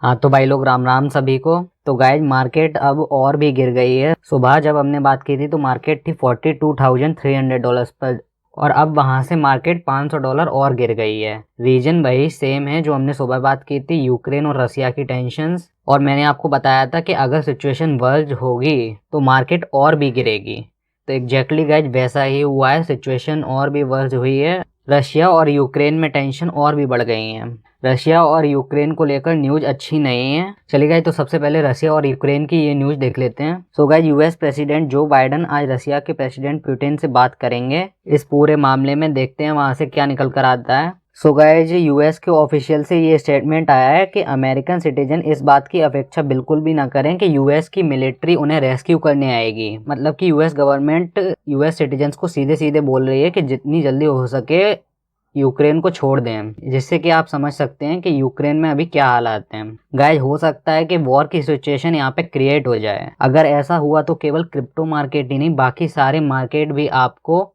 हाँ तो भाई लोग राम राम सभी को। तो गाइज मार्केट अब और भी गिर गई है। सुबह जब हमने बात की थी तो मार्केट थी $42,300 पर, और अब वहां से मार्केट $500 और गिर गई है। रीजन वही सेम है जो हमने सुबह बात की थी, यूक्रेन और रसिया की टेंशंस। और मैंने आपको बताया था कि अगर सिचुएशन वर्ज होगी तो मार्केट और भी गिरेगी। तो एग्जैक्टली गाइज वैसा ही हुआ है, सिचुएशन और भी वर्ज हुई है। रशिया और यूक्रेन में टेंशन और भी बढ़ गई है। रशिया और यूक्रेन को लेकर न्यूज अच्छी नहीं है। चलिए गाइस, तो सबसे पहले रशिया और यूक्रेन की ये न्यूज देख लेते हैं। सो गाइस, यूएस प्रेसिडेंट जो बाइडन आज रशिया के प्रेसिडेंट पुतिन से बात करेंगे इस पूरे मामले में। देखते हैं वहां से क्या निकल कर आता है। सो गाइस, यूएस के ऑफिशियल से ये स्टेटमेंट आया है कि अमेरिकन सिटीजन इस बात की अपेक्षा बिल्कुल भी ना करें कि यूएस की मिलिट्री उन्हें रेस्क्यू करने आएगी। मतलब कि यूएस गवर्नमेंट यूएस सिटीजन्स को सीधे सीधे बोल रही है कि जितनी जल्दी हो सके यूक्रेन को छोड़ दें, जिससे कि आप समझ सकते हैं कि यूक्रेन में अभी क्या हालात हैं। गाइस, हो सकता है कि वॉर की सिचुएशन यहाँ पे क्रिएट हो जाए। अगर ऐसा हुआ तो केवल क्रिप्टो मार्केट ही नहीं, बाकी सारे मार्केट भी आपको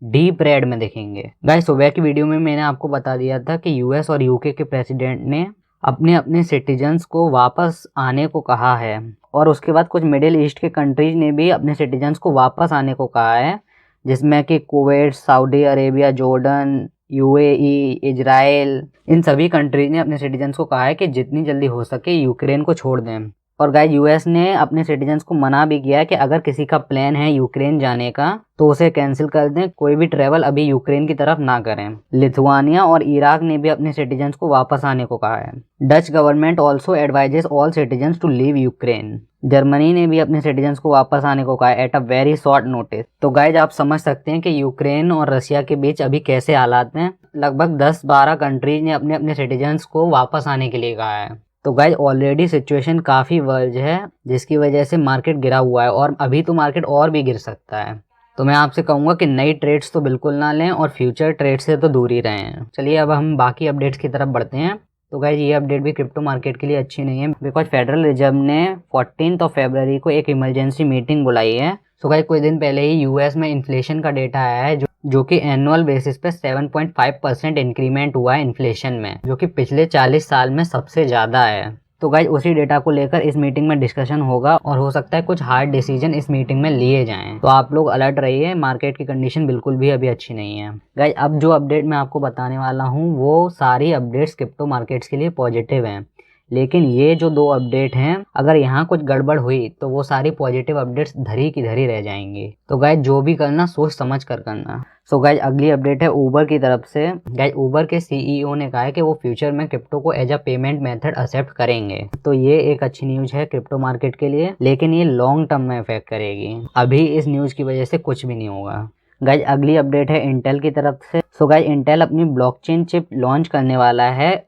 डीप रेड में दिखेंगे। गाइस, सुबह की वीडियो में मैंने आपको बता दिया था कि यूएस और यूके के प्रेसिडेंट ने अपने अपने सिटीजन्स को वापस आने को कहा है, और उसके बाद कुछ मिडिल ईस्ट के कंट्रीज ने भी अपने सिटीजन्स को वापस आने को कहा है, जिसमें कि Kuwait, Saudi Arabia, Jordan, UAE, Israel, इन सभी कंट्रीज ने अपने सिटीजन्स को कहा है कि जितनी जल्दी हो सके यूक्रेन को छोड़ दें। और गाइस, यूएस ने अपने सिटीजन्स को मना भी किया है कि अगर किसी का प्लान है यूक्रेन जाने का तो उसे कैंसिल कर दें, कोई भी ट्रेवल अभी यूक्रेन की तरफ ना करें। लिथुआनिया और इराक ने भी अपने सिटीजन्स को वापस आने को कहा है। Dutch government also advises all citizens to leave Ukraine. Germany ने भी अपने सिटीजन्स को वापस आने को कहा है at a very short notice. तो गाइज, आप समझ सकते हैं कि यूक्रेन और रशिया के बीच अभी कैसे हालात हैं। लगभग 10-12 कंट्रीज ने अपने अपने सिटीजन्स को वापस आने के लिए कहा है। तो गाइज, ऑलरेडी सिचुएशन काफ़ी वर्ज है, जिसकी वजह से मार्केट गिरा हुआ है, और अभी तो मार्केट और भी गिर सकता है। तो मैं आपसे कहूँगा कि नई ट्रेड्स तो बिल्कुल ना लें और फ्यूचर ट्रेड से तो दूर ही रहें। चलिए अब हम बाकी अपडेट्स की तरफ बढ़ते हैं। तो गाइज, ये अपडेट भी क्रिप्टो मार्केट के लिए अच्छी नहीं है, बिकॉज फेडरल रिजर्व ने 14 फरवरी को एक इमरजेंसी मीटिंग बुलाई है। तो गाइज, कुछ दिन पहले ही यूएस में इन्फ्लेशन का डेटा आया है, जो कि एनुअल बेसिस पे 7.5% इंक्रीमेंट हुआ है इन्फ्लेशन में, जो कि पिछले 40 साल में सबसे ज़्यादा है। तो गाइज, उसी डेटा को लेकर इस मीटिंग में डिस्कशन होगा, और हो सकता है कुछ हार्ड डिसीजन इस मीटिंग में लिए जाएं। तो आप लोग अलर्ट रहिए, मार्केट की कंडीशन बिल्कुल भी अभी अच्छी नहीं है। गाइज, अब जो अपडेट मैं आपको बताने वाला हूँ वो सारी अपडेट्स क्रिप्टो मार्केट्स के लिए पॉजिटिव हैं, लेकिन ये जो 2 अपडेट हैं, अगर यहाँ कुछ गड़बड़ हुई तो वो सारी पॉजिटिव अपडेट्स धरी की धरी रह जाएंगी। तो गाइज, जो भी करना सोच समझ कर करना। सो गाइज, अगली अपडेट है ऊबर की तरफ से। गाइज, ऊबर के सीईओ ने कहा है कि वो फ्यूचर में क्रिप्टो को as a payment method accept करेंगे। तो ये एक अच्छी न्यूज है क्रिप्टो मार्केट के लिए, लेकिन ये लॉन्ग टर्म में इफेक्ट करेगी। अभी इस न्यूज की वजह से कुछ भी नहीं होगा। गाइज, अगली अपडेट है इंटेल की तरफ से। सो गाइज, इंटेल अपनी ब्लॉकचेन चिप लॉन्च करने वाला है,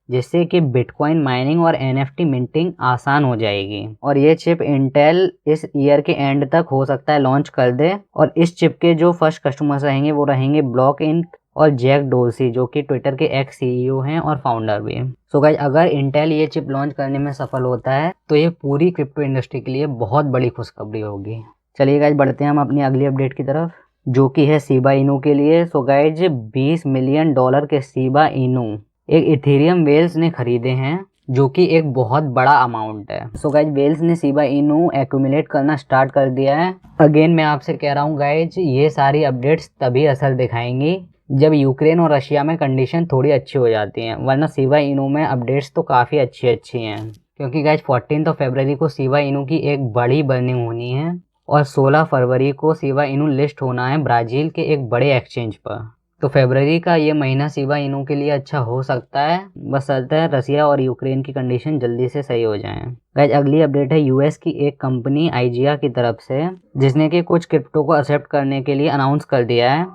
जिससे कि बिटकॉइन माइनिंग और एनएफटी मिंटिंग आसान हो जाएगी। और ये चिप इंटेल इस ईयर के एंड तक हो सकता है लॉन्च कर दे। और इस चिप के जो फर्स्ट कस्टमर्स रहेंगे वो रहेंगे ब्लॉक इंक और जैक डोर्सी, जो कि ट्विटर के एक्स सीईओ हैं और फाउंडर भी। सो गाइज, अगर इंटेल ये चिप लॉन्च करने में सफल होता है तो ये पूरी क्रिप्टो इंडस्ट्री के लिए बहुत बड़ी खुशखबरी होगी। चलिए गाइज, बढ़ते हैं हम अपनी अगली अपडेट की तरफ, जो कि है शिबा इनू के लिए। सो गाइज, $20 मिलियन के शिबा इनू एक इथेरियम वेल्स ने खरीदे हैं, जो कि एक बहुत बड़ा अमाउंट है। सो गाइज, वेल्स ने शिबा इनू एक्यूमुलेट करना स्टार्ट कर दिया है। अगेन मैं आपसे कह रहा हूँ गाइज, ये सारी अपडेट्स तभी असर दिखाएंगी जब यूक्रेन और रशिया में कंडीशन थोड़ी अच्छी हो जाती हैं, वरना शिबा इनू में अपडेट्स तो काफ़ी अच्छी अच्छी हैं। क्योंकि गाइज 14 फरवरी को शिबा इनू की एक बड़ी बर्निंग होनी है, और 16 फरवरी को शिबा इनू लिस्ट होना है ब्राज़ील के एक बड़े एक्सचेंज पर। तो फरवरी का ये महीना शिबा इनू के लिए अच्छा हो सकता है, बशर्ते रशिया और यूक्रेन की कंडीशन जल्दी से सही हो जाए। गाइज, अगली अपडेट है यूएस की एक कंपनी आईजिया की तरफ से, जिसने कि कुछ क्रिप्टो को एक्सेप्ट करने के लिए अनाउंस कर दिया है।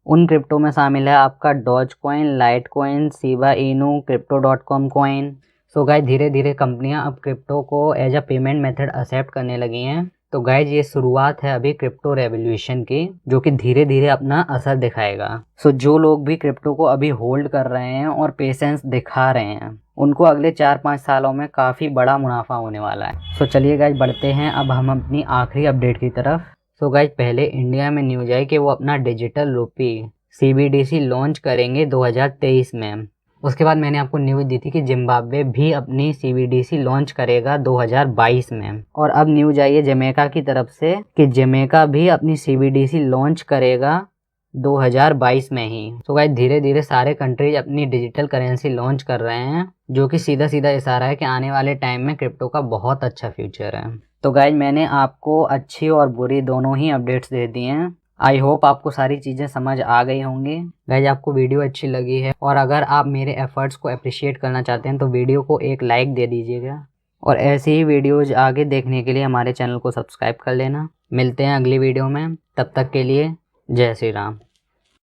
उन क्रिप्टो में शामिल है आपका Dogecoin, Litecoin, Shiba Inu, crypto.com coin. So guys, धीरे धीरे कंपनियां अब क्रिप्टो को as a payment method accept करने लगी हैं। तो गाइज, ये शुरुआत है अभी क्रिप्टो रेवोल्यूशन की, जो कि धीरे धीरे अपना असर दिखाएगा। सो जो लोग भी क्रिप्टो को अभी होल्ड कर रहे हैं और पेशेंस दिखा रहे हैं, उनको अगले 4-5 सालों में काफ़ी बड़ा मुनाफा होने वाला है। सो चलिए गाइज, बढ़ते हैं अब हम अपनी आखिरी अपडेट की तरफ। सो गाइज, पहले इंडिया में न्यूज आई कि वो अपना डिजिटल रुपी CBDC लॉन्च करेंगे 2023 में। उसके बाद मैंने आपको न्यूज़ दी थी कि जिम्बाब्वे भी अपनी CBDC लॉन्च करेगा 2022 में, और अब न्यूज़ आई है जमैका की तरफ से कि जमैका भी अपनी CBDC लॉन्च करेगा 2022 में ही। तो गाइस धीरे धीरे सारे कंट्रीज अपनी डिजिटल करेंसी लॉन्च कर रहे हैं, जो कि सीधा सीधा इशारा है कि आने वाले टाइम में क्रिप्टो का बहुत अच्छा फ्यूचर है। तो गाइस मैंने आपको अच्छी और बुरी दोनों ही अपडेट्स दे दी हैं। आई होप आपको सारी चीज़ें समझ आ गई होंगी। गाइस आपको वीडियो अच्छी लगी है और अगर आप मेरे एफर्ट्स को अप्रिशिएट करना चाहते हैं तो वीडियो को एक लाइक दे दीजिएगा, और ऐसे ही वीडियोज आगे देखने के लिए हमारे चैनल को सब्सक्राइब कर लेना। मिलते हैं अगली वीडियो में, तब तक के लिए जय श्री राम।